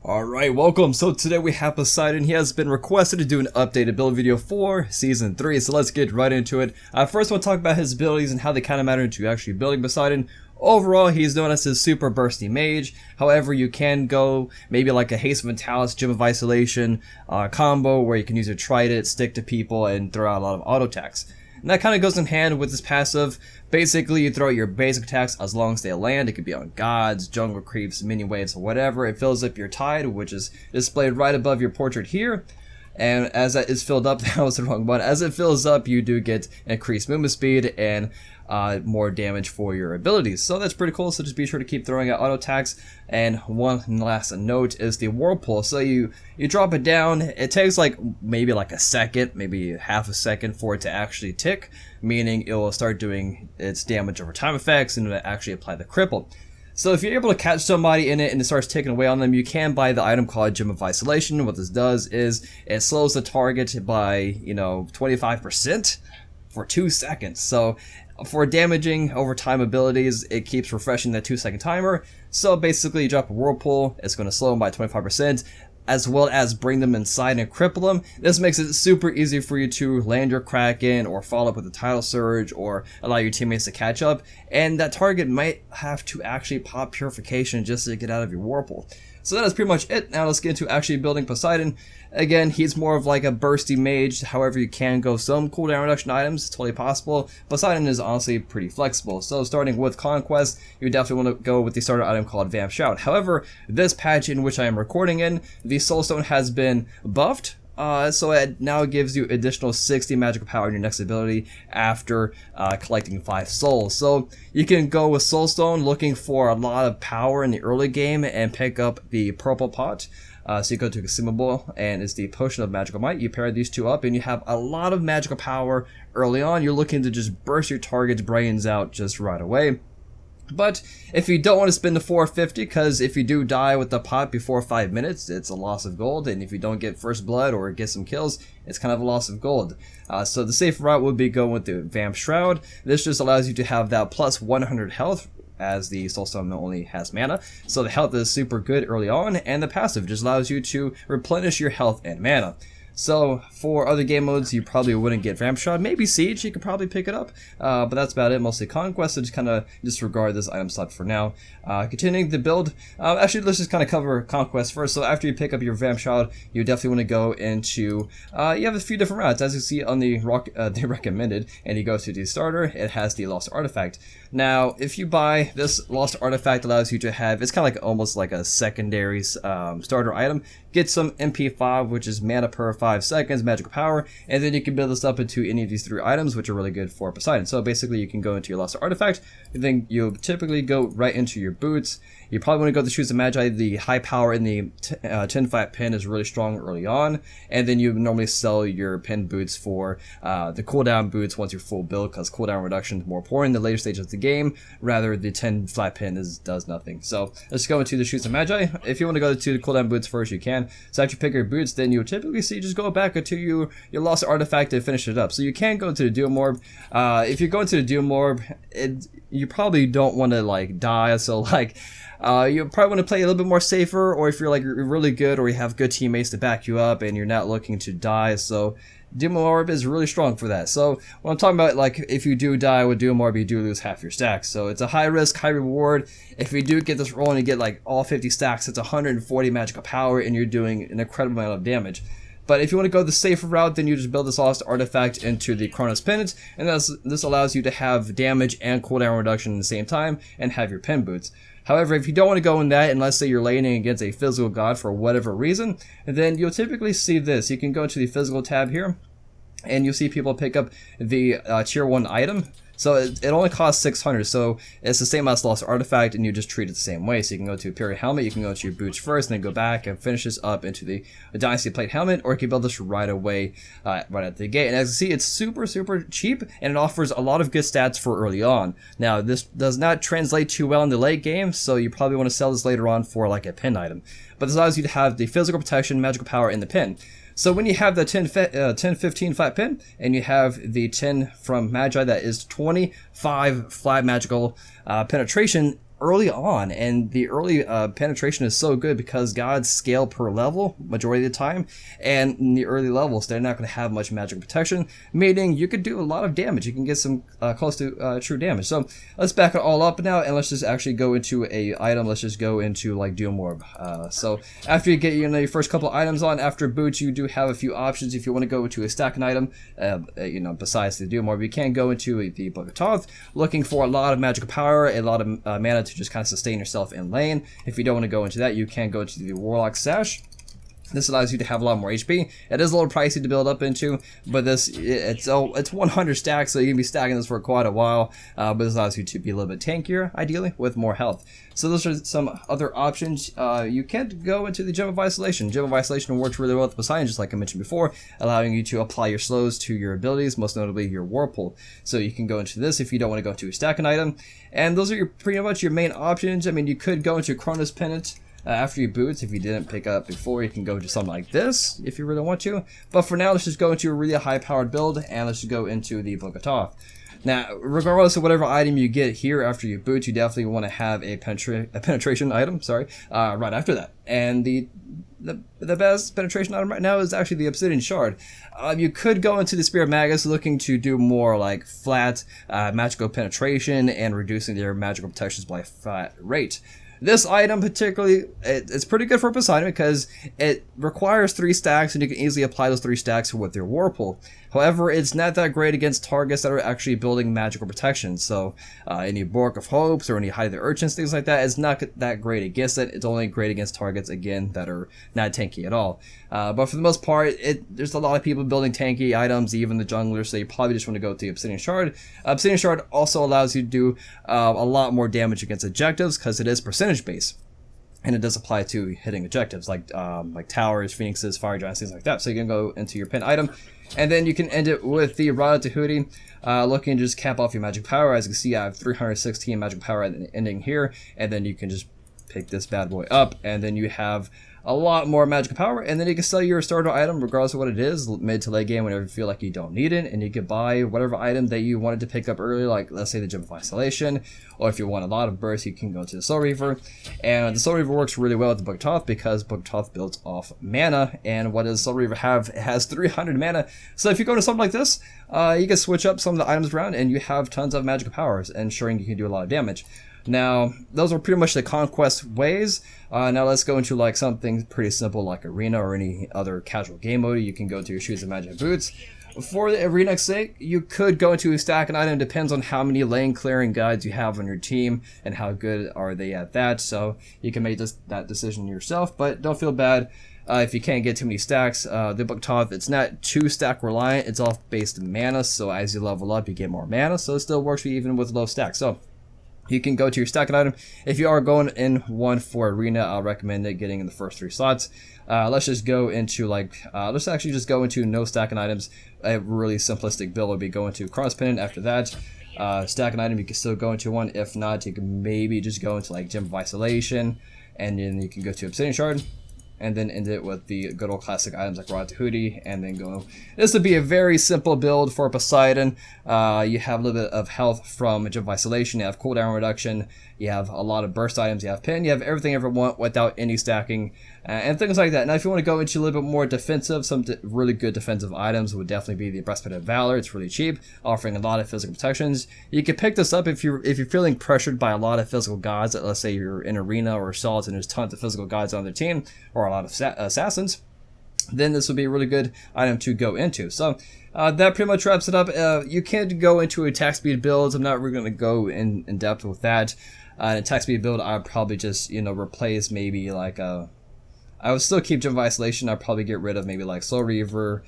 Alright, welcome. So today we have Poseidon. He has been requested to do an updated build video for Season 3, so let's get right into it. First, we'll talk about his abilities and how they kind of matter into actually building Poseidon. Overall, he's known as his super bursty mage. However, you can go maybe like a Haste of Mentalis, Gem of Isolation combo where you can use your Trident, stick to people, and throw out a lot of auto attacks. And that kind of goes in hand with this passive. Basically, you throw out your basic attacks as long as they land. It could be on gods, jungle creeps, mini waves, or whatever. It fills up your tide, which is displayed right above your portrait here. And as that is filled up, that was the wrong one. As it fills up, you do get increased movement speed and more damage for your abilities. So that's pretty cool. So just be sure to keep throwing out auto attacks. And one last note is the whirlpool. So you drop it down. It takes maybe a second, maybe half a second for it to actually tick, meaning it will start doing its damage over time effects and it will actually apply the cripple. So if you're able to catch somebody in it and it starts taking away on them, you can buy the item called Gem of Isolation. What this does is it slows the target by 25% for 2 seconds. So for damaging over time abilities, it keeps refreshing that 2-second timer. So basically, you drop a whirlpool, it's going to slow them by 25%, as well as bring them inside and cripple them. This makes it super easy for you to land your Kraken or follow up with a tidal surge or allow your teammates to catch up. And that target might have to actually pop Purification just to get out of your whirlpool. So that is pretty much it. Now let's get into actually building Poseidon. Again, he's more of like a bursty mage. However, you can go some cooldown reduction items. It's totally possible. Poseidon is honestly pretty flexible. So starting with Conquest, you definitely want to go with the starter item called Vamp Shout. However, this patch in which I am recording in, the Soulstone has been buffed. So it now gives you additional 60 magical power in your next ability after collecting 5 souls. So you can go with Soulstone looking for a lot of power in the early game and pick up the purple pot. So you go to Consumable and it's the Potion of Magical Might. You pair these two up and you have a lot of magical power early on. You're looking to just burst your target's brains out just right away. But if you don't want to spend the 450, because if you do die with the pot before 5 minutes, it's a loss of gold, and if you don't get first blood or get some kills, it's kind of a loss of gold. So the safe route would be going with the Vamp Shroud. This just allows you to have that plus 100 health, as the Soulstone only has mana. So the health is super good early on, and the passive just allows you to replenish your health and mana. So for other game modes, you probably wouldn't get Vamp Shroud. Maybe Siege, you could probably pick it up, but that's about it. Mostly Conquest, so just kind of disregard this item slot for now. Continuing the build, actually let's just kind of cover Conquest first. So after you pick up your Vamp Shroud, you definitely want to go into, you have a few different routes. As you see on the recommended, and you go to the starter, it has the Lost Artifact. Now, if you buy this Lost Artifact, allows you to have, it's kind of almost like a secondary starter item. Get some MP5, which is mana per 5 seconds, magical power, and then you can build this up into any of these 3 items, which are really good for Poseidon. So basically, you can go into your Lost Artifact, and then you'll typically go right into your boots. You probably want to go to Shoes of Magi. The high power in the 10-5 pin is really strong early on, and then you normally sell your pin boots for the cooldown boots once you're full build, because cooldown reduction is more important in the later stages of the game, rather the 10-flat pin does nothing. So let's go into the Shoes of Magi. If you want to go to the cooldown boots first, you can. So after you pick your boots, then you'll typically see just go back into your Lost Artifact and finish it up. So you can go to the Doom Orb. If you're going to the Doom Orb, you probably don't want to die. So you probably want to play a little bit more safer, or if you're really good or you have good teammates to back you up and you're not looking to die. So Doom Orb is really strong for that. So when I'm talking about if you do die with Doom Orb, you do lose half your stacks. So it's a high risk, high reward. If you do get this roll and you get all 50 stacks, it's 140 magical power and you're doing an incredible amount of damage. But if you want to go the safer route, then you just build this Lost Artifact into the Chronos Pendant, and this allows you to have damage and cooldown reduction at the same time and have your pin boots. However, if you don't want to go in that, and let's say you're laning against a physical god for whatever reason, then you'll typically see this. You can go to the physical tab here, and you'll see people pick up the tier 1 item. So it only costs 600, so it's the same as Lost Artifact, and you just treat it the same way. So you can go to Period Helmet, you can go to your boots first, and then go back and finish this up into the Dynasty Plate Helmet, or you can build this right away, right at the gate. And as you see, it's super cheap, and it offers a lot of good stats for early on. Now, this does not translate too well in the late game, so you probably want to sell this later on for a pin item. But this allows you to have the physical protection, magical power, and the pin. So when you have the 10-15 flat pin, and you have the 10 from Magi that is 25 flat magical penetration, early on, and the early penetration is so good because gods scale per level majority of the time, and in the early levels they're not going to have much magic protection, meaning you could do a lot of damage. You can get some close to true damage. So let's back it all up now, and let's just actually go into a item. Let's just go into like Doom Orb. So after you get your first couple items on, after boots, you do have a few options if you want to go into a stacking item. Besides the Doom Orb, you can go into the Book of Thoth, looking for a lot of magical power, a lot of mana to just kind of sustain yourself in lane. If you don't want to go into that, you can go to the Warlock Sash. This allows you to have a lot more HP. It is a little pricey to build up into, but it's 100 stacks, so you can be stacking this for quite a while. But this allows you to be a little bit tankier, ideally, with more health. So those are some other options. You can go into the Gem of Isolation. Gem of Isolation works really well with Poseidon, just like I mentioned before, allowing you to apply your slows to your abilities, most notably your Whirlpool. So you can go into this if you don't want to go into a stacking item. And those are pretty much your main options. I mean, you could go into Chronos Pennant. After you boots, if you didn't pick up before, you can go to something like this if you really want to. But for now, let's just go into a really high-powered build, and let's just go into the Book of Thoth. Now, regardless of whatever item you get here after you boot, you definitely want to have a penetration item, right after that. And the best penetration item right now is actually the Obsidian Shard. You could go into the Spirit Magus looking to do more like flat magical penetration and reducing their magical protections by a flat rate. This item particularly, it's pretty good for Poseidon because it requires 3 stacks and you can easily apply those 3 stacks with your Whirlpool. However, it's not that great against targets that are actually building magical protection. So any Bork of Hopes or any Hide of the Urchins, things like that, is not that great against it. It's only great against targets, again, that are not tanky at all. But for the most part, there's a lot of people building tanky items, even the junglers, so you probably just want to go with the Obsidian Shard. Obsidian Shard also allows you to do a lot more damage against objectives because it is percentage based. And it does apply to hitting objectives like towers, phoenixes, fire giants, things like that. So you can go into your pin item, and then you can end it with the Rod of Tahuti, looking to just cap off your magic power. As you can see, I have 316 magic power at the ending here, and then you can just pick this bad boy up, and then you have a lot more magical power, and then you can sell your starter item regardless of what it is, mid to late game, whenever you feel like you don't need it, and you can buy whatever item that you wanted to pick up earlier, like let's say the Gem of Isolation, or if you want a lot of burst, you can go to the Soul Reaver. And the Soul Reaver works really well with the Book of Thoth because Book of Thoth builds off mana, and what does Soul Reaver have? It has 300 mana, so if you go to something like this, you can switch up some of the items around, and you have tons of magical powers, ensuring you can do a lot of damage. Now, those are pretty much the conquest ways. Now let's go into like something pretty simple like Arena or any other casual game mode. You can go to your Shoes of Magic Boots. For the Arena's sake, you could go into a stack an item. Depends on how many lane clearing guides you have on your team and how good are they at that. So you can make that decision yourself, but don't feel bad if you can't get too many stacks. The Book of Thoth, it's not 2 stack reliant. It's all based in mana. So as you level up, you get more mana. So it still works for you even with low stacks. So you can go to your stacking item. If you are going in one for Arena, I'll recommend it getting in the first 3 slots. Let's just go into let's actually just go into no stacking items. A really simplistic build would be going to Cross Pennant after that. Stacking item, you can still go into one. If not, you can maybe just go into like Gem of Isolation, and then you can go to Obsidian Shard, and then end it with the good old classic items like Rod Tahuti, and then go. This would be a very simple build for Poseidon. You have a little bit of health from Gem of Isolation, you have cooldown reduction, you have a lot of burst items, you have pin, you have everything you ever want without any stacking, and things like that. Now if you want to go into a little bit more defensive, some really good defensive items would definitely be the Breastplate of Valor. It's really cheap, offering a lot of physical protections. You can pick this up if you're feeling pressured by a lot of physical gods. Let's say you're in Arena or Assault and there's tons of physical gods on the team, or a lot of assassins, then this would be a really good item to go into. So that pretty much wraps it up. You can go into attack speed builds. I'm not really going to go in depth with that. An attack speed build, I'd probably just replace maybe like I would still keep Gem of Isolation. I'd probably get rid of maybe like Soul Reaver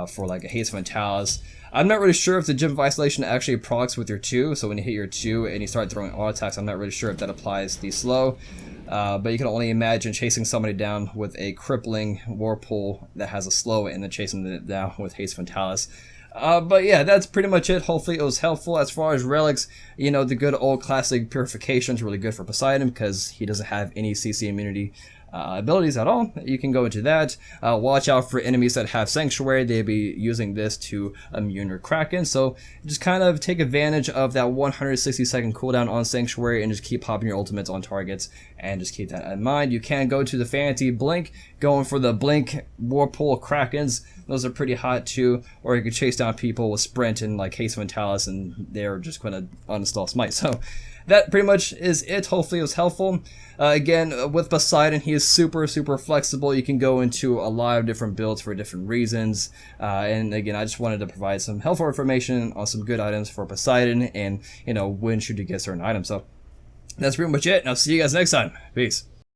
for like a Haste Fatalis. I'm not really sure if the Gem of Isolation actually procs with your 2, so when you hit your 2 and you start throwing auto attacks, I'm not really sure if that applies the slow. But you can only imagine chasing somebody down with a crippling Whirlpool that has a slow and then chasing it down with Haste Fatalis. But yeah, that's pretty much it. Hopefully it was helpful. As far as relics, the good old classic Purification is really good for Poseidon because he doesn't have any CC immunity abilities at all, you can go into that. Watch out for enemies that have Sanctuary. They'll be using this to immune your Kraken, so just kind of take advantage of that 160-second cooldown on Sanctuary and just keep popping your ultimates on targets, and just keep that in mind. You can go to the Fantasy Blink, going for the Blink Whirlpool Krakens. Those are pretty hot too, or you could chase down people with Sprint and like Haste Mentalis, and they're just going to uninstall Smite. So that pretty much is it. Hopefully it was helpful. Again, with Poseidon, he is super flexible. You can go into a lot of different builds for different reasons. And again, I just wanted to provide some helpful information on some good items for Poseidon, and when should you get certain items. So that's pretty much it, and I'll see you guys next time. Peace.